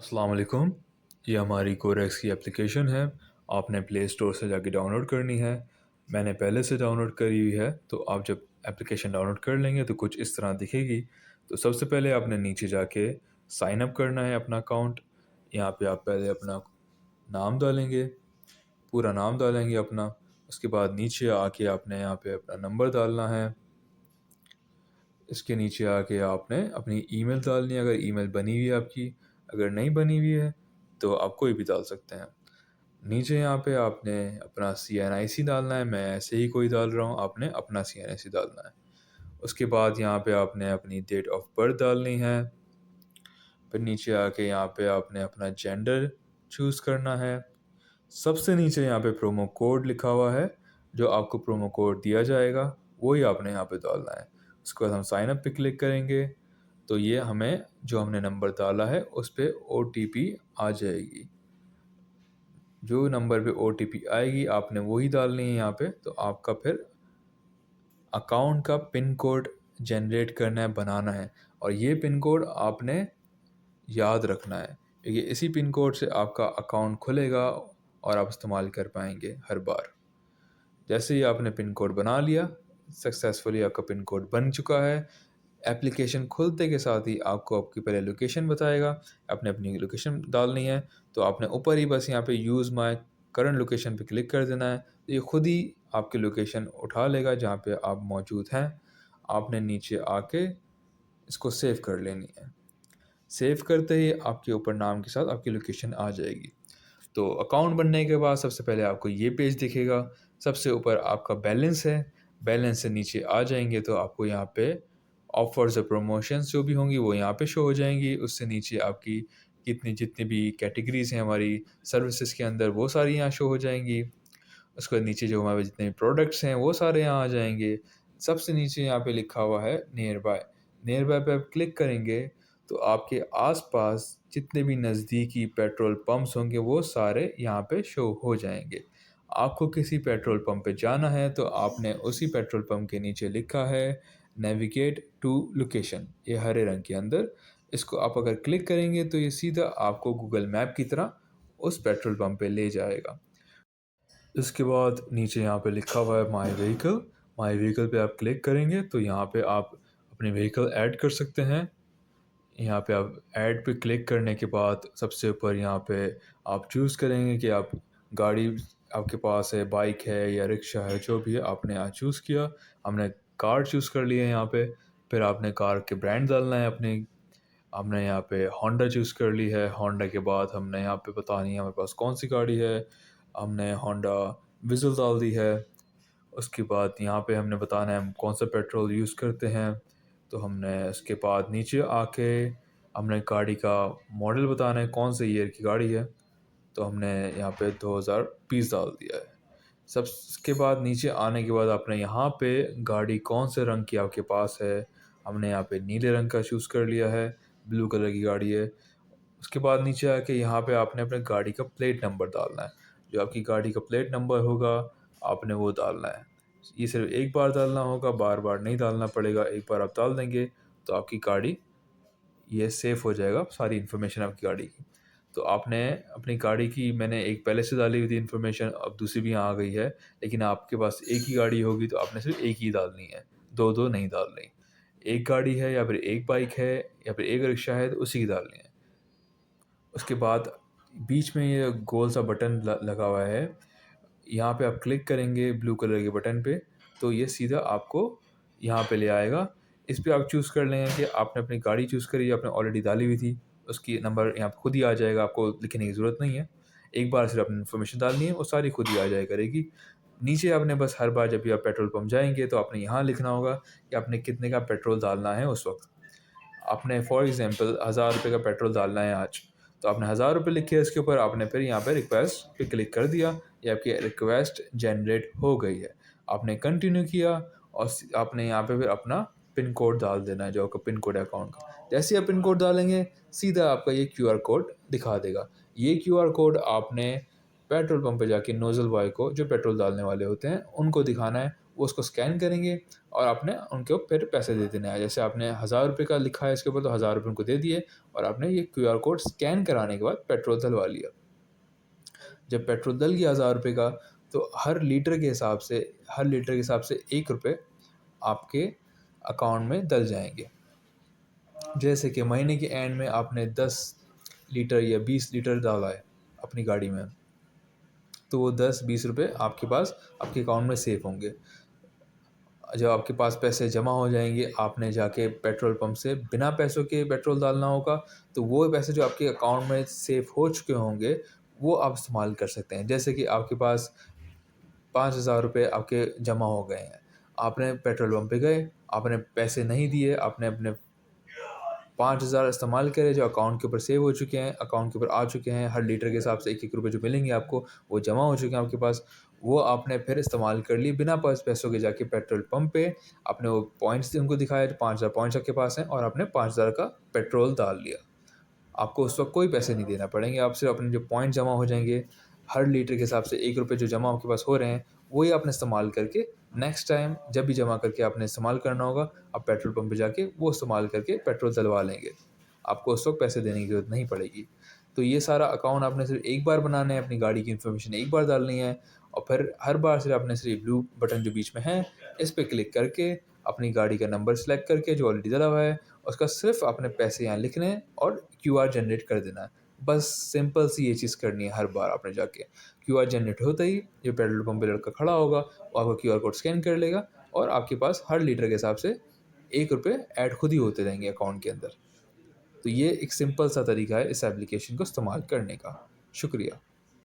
अस्सलाम वालेकुम। ये हमारी कोरेक्स की एप्लीकेशन है। आपने प्ले स्टोर से जाके डाउनलोड करनी है। मैंने पहले से डाउनलोड करी हुई है। तो आप जब एप्लीकेशन डाउनलोड कर लेंगे तो कुछ इस तरह दिखेगी। तो सबसे पहले आपने नीचे जाके साइन अप करना है अपना अकाउंट। यहाँ पे आप पहले अपना नाम डालेंगे, पूरा नाम डालेंगे अपना। उसके बाद नीचे आके आपने यहाँ पे अपना नंबर डालना है। इसके नीचे आके आपने अपनी ईमेल डालनी है, अगर ईमेल बनी हुई है आपकी। अगर नहीं बनी हुई है तो आप कोई भी डाल सकते हैं। नीचे यहाँ पे आपने अपना CNIC डालना है। मैं ऐसे ही कोई डाल रहा हूँ, आपने अपना CNIC डालना है। उसके बाद यहाँ पे आपने अपनी डेट ऑफ बर्थ डालनी है। फिर नीचे आके यहाँ पे आपने अपना जेंडर चूज़ करना है। सबसे नीचे यहाँ पे प्रोमो कोड लिखा हुआ है। जो आपको प्रोमो कोड दिया जाएगा वही आपने यहाँ पे डालना है। उसके बाद हम साइन अप पे क्लिक करेंगे तो ये हमें जो हमने नंबर डाला है उस पर OTP आ जाएगी। जो नंबर पे OTP आएगी आपने वही डालनी है यहाँ पे। तो आपका फिर अकाउंट का पिन कोड जनरेट करना है, बनाना है। और ये पिन कोड आपने याद रखना है, क्योंकि इसी पिन कोड से आपका अकाउंट खुलेगा और आप इस्तेमाल कर पाएंगे हर बार। जैसे ही आपने पिन कोड बना लिया, सक्सेसफुली आपका पिन कोड बन चुका है। एप्लीकेशन खुलते के साथ ही आपको आपकी पहले लोकेशन बताएगा। आपने अपनी लोकेशन डालनी है। तो आपने ऊपर ही बस यहाँ पे यूज़ माय करंट लोकेशन पे क्लिक कर देना है। तो ये खुद ही आपकी लोकेशन उठा लेगा जहाँ पे आप मौजूद हैं। आपने नीचे आके इसको सेव कर लेनी है। सेव करते ही आपके ऊपर नाम के साथ आपकी लोकेशन आ जाएगी। तो अकाउंट बनने के बाद सबसे पहले आपको ये पेज दिखेगा। सबसे ऊपर आपका बैलेंस है। बैलेंस से नीचे आ जाएंगे तो आपको यहाँ पे ऑफर्स और प्रमोशंस जो भी होंगी वो यहाँ पे शो हो जाएंगी। उससे नीचे आपकी कितनी जितनी भी कैटेगरीज हैं हमारी सर्विसेज के अंदर वो सारी यहाँ शो हो जाएंगी। उसके बाद नीचे जो हमारे जितने प्रोडक्ट्स हैं वो सारे यहाँ आ जाएंगे। सबसे नीचे यहाँ पे लिखा हुआ है नियर बाय। नियर बाय पे आप क्लिक करेंगे तो आपके आसपास जितने भी नज़दीकी पेट्रोल पंप्स होंगे वो सारे यहाँ पे शो हो जाएंगे। आपको किसी पेट्रोल पंप पे जाना है तो आपने उसी पेट्रोल पंप के नीचे लिखा है नेविगेट टू लोकेशन, ये हरे रंग के अंदर। इसको आप अगर क्लिक करेंगे तो ये सीधा आपको गूगल मैप की तरह उस पेट्रोल पंप पे ले जाएगा। इसके बाद नीचे यहाँ पे लिखा हुआ है माई व्हीकल। माई व्हीकल पे आप क्लिक करेंगे तो यहाँ पे आप अपनी व्हीकल ऐड कर सकते हैं। यहाँ पे आप ऐड पे क्लिक करने के बाद सबसे ऊपर यहाँ पे आप चूज़ करेंगे कि आप गाड़ी आपके पास है, बाइक है या रिक्शा है, जो भी है आपने यहाँ चूज़ किया। हमने कार चूज़ कर लिया है यहाँ पे। फिर आपने कार के ब्रांड डालना है अपने। हमने यहाँ पे होंडा चूज़ कर ली है। होंडा के बाद हमने यहाँ पे बतानी है हमारे पास कौन सी गाड़ी है। हमने होंडा विज़ल डाल दी है। उसके बाद यहाँ पे हमने बताना है हम कौन सा पेट्रोल यूज़ करते हैं। तो हमने उसके बाद नीचे आके हमने गाड़ी का मॉडल बताना है कौन से ईयर की गाड़ी है। तो हमने यहाँ पे 2020 डाल दिया है। सब इसके बाद नीचे आने के बाद आपने यहाँ पे गाड़ी कौन से रंग की आपके पास है। हमने यहाँ पे नीले रंग का चूज़ कर लिया है, ब्लू कलर की गाड़ी है। उसके बाद नीचे आके यहाँ पे आपने अपने गाड़ी का प्लेट नंबर डालना है। जो आपकी गाड़ी का प्लेट नंबर होगा आपने वो डालना है। ये सिर्फ एक बार डालना होगा, बार बार नहीं डालना पड़ेगा। एक बार आप डाल देंगे तो आपकी गाड़ी ये सेव हो जाएगा, सारी इन्फॉर्मेशन आपकी गाड़ी की। तो आपने अपनी गाड़ी की, मैंने एक पहले से डाली हुई थी इन्फॉर्मेशन, अब दूसरी भी यहाँ आ गई है। लेकिन आपके पास एक ही गाड़ी होगी तो आपने सिर्फ एक ही डालनी है, दो दो नहीं डालनी। एक गाड़ी है या फिर एक बाइक है या फिर एक रिक्शा है तो उसी की डालनी है। उसके बाद बीच में ये गोल सा बटन लगा हुआ है। यहाँ पे आप क्लिक करेंगे ब्लू कलर के बटन पे तो ये सीधा आपको यहाँ पे ले आएगा। इस पे आप चूज़ कर लेंगे कि आपने अपनी गाड़ी चूज़ करी, आपने ऑलरेडी डाली हुई थी। उसकी नंबर यहाँ पे खुद ही आ जाएगा, आपको लिखने की ज़रूरत नहीं है। एक बार सिर्फ अपनी इन्फॉर्मेशन डालनी है, वो सारी खुद ही आ जाया करेगी। नीचे आपने बस हर बार जब भी आप पेट्रोल पंप जाएंगे तो आपने यहाँ लिखना होगा कि आपने कितने का पेट्रोल डालना है उस वक्त। आपने फॉर एग्ज़ाम्पल 1000 रुपये का पेट्रोल डालना है आज, तो आपने 1000 रुपये लिखे इसके ऊपर। आपने फिर यहाँ पे रिक्वेस्ट पे क्लिक कर दिया, ये आपकी रिक्वेस्ट जनरेट हो गई है। आपने कंटिन्यू किया और आपने यहाँ पे फिर अपना पिन कोड डाल देना है, जो आपका पिन कोड है अकाउंट का। जैसे आप पिन कोड डालेंगे सीधा आपका ये QR कोड दिखा देगा। ये QR कोड आपने पेट्रोल पंप पे जाके नोज़ल बॉय को, जो पेट्रोल डालने वाले होते हैं, उनको दिखाना है। वो उसको स्कैन करेंगे और आपने उनको फिर पैसे दे देने हैं। जैसे आपने ₹1000 का लिखा है इसके ऊपर, तो ₹1000 उनको दे दिए और आपने ये क्यूआर कोड स्कैन कराने के बाद पेट्रोल डलवा लिया। जब पेट्रोल डल गया ₹1000 का, तो हर लीटर के हिसाब से ₹1 आपके अकाउंट में डल जाएँगे। जैसे कि महीने के एंड में आपने 10 लीटर या 20 लीटर डाला है अपनी गाड़ी में, तो वो 10-20 रुपए आपके पास आपके अकाउंट में सेव होंगे। जब आपके पास पैसे जमा हो जाएँगे, आपने जाके पेट्रोल पंप से बिना पैसों के पेट्रोल डालना होगा, तो वो पैसे जो आपके अकाउंट में सेव हो चुके होंगे, वो आप इस्तेमाल कर सकते हैं। जैसे कि आपके पास ₹5000 आपके जमा हो गए हैं। आपने पेट्रोल पंप पे गए, आपने पैसे नहीं दिए, आपने अपने 5000 इस्तेमाल करे जो अकाउंट के ऊपर सेव हो चुके हैं, अकाउंट के ऊपर आ चुके हैं, हर लीटर के हिसाब से ₹1-1 जो मिलेंगे आपको, वो जमा हो चुके हैं आपके पास। वो आपने फिर इस्तेमाल कर लिए बिना पैसों के, जाके पेट्रोल पंप पे आपने वो पॉइंट्स उनको दिखाए, 5000 पॉइंट्स आपके पास हैं और आपने 5000 का पेट्रोल डाल लिया। आपको उस वक़्त कोई पैसे नहीं देना पड़ेंगे, आप सिर्फ अपने जो पॉइंट जमा हो जाएँगे, हर लीटर के हिसाब से ₹1 जो जमा आपके पास हो रहे हैं, वही आपने इस्तेमाल करके नेक्स्ट टाइम जब भी जमा करके आपने इस्तेमाल करना होगा, आप पेट्रोल पंप पे जाके वो इस्तेमाल करके पेट्रोल डलवा लेंगे। आपको उस वक़्त पैसे देने की ज़रूरत नहीं पड़ेगी। तो ये सारा अकाउंट आपने सिर्फ एक बार बनाना है, अपनी गाड़ी की इन्फॉर्मेशन एक बार डालनी है और फिर हर बार सिर्फ आपने सिर्फ ब्लू बटन जो बीच में है, इस पे क्लिक करके अपनी गाड़ी का नंबर सेलेक्ट करके जो ऑलरेडी डला हुआ है, उसका सिर्फ अपने पैसे यहाँ लिखने हैं और क्यूआर जनरेट कर देना है। बस सिंपल सी ये चीज़ करनी है हर बार आपने जाके। क्यूआर जनरेट होते ही जो पेट्रोल पंप पे लड़का खड़ा होगा, वो आपका क्यूआर कोड स्कैन कर लेगा और आपके पास हर लीटर के हिसाब से ₹1 ऐड खुद ही होते रहेंगे अकाउंट के अंदर। तो ये एक सिंपल सा तरीका है इस एप्लीकेशन को इस्तेमाल करने का। शुक्रिया।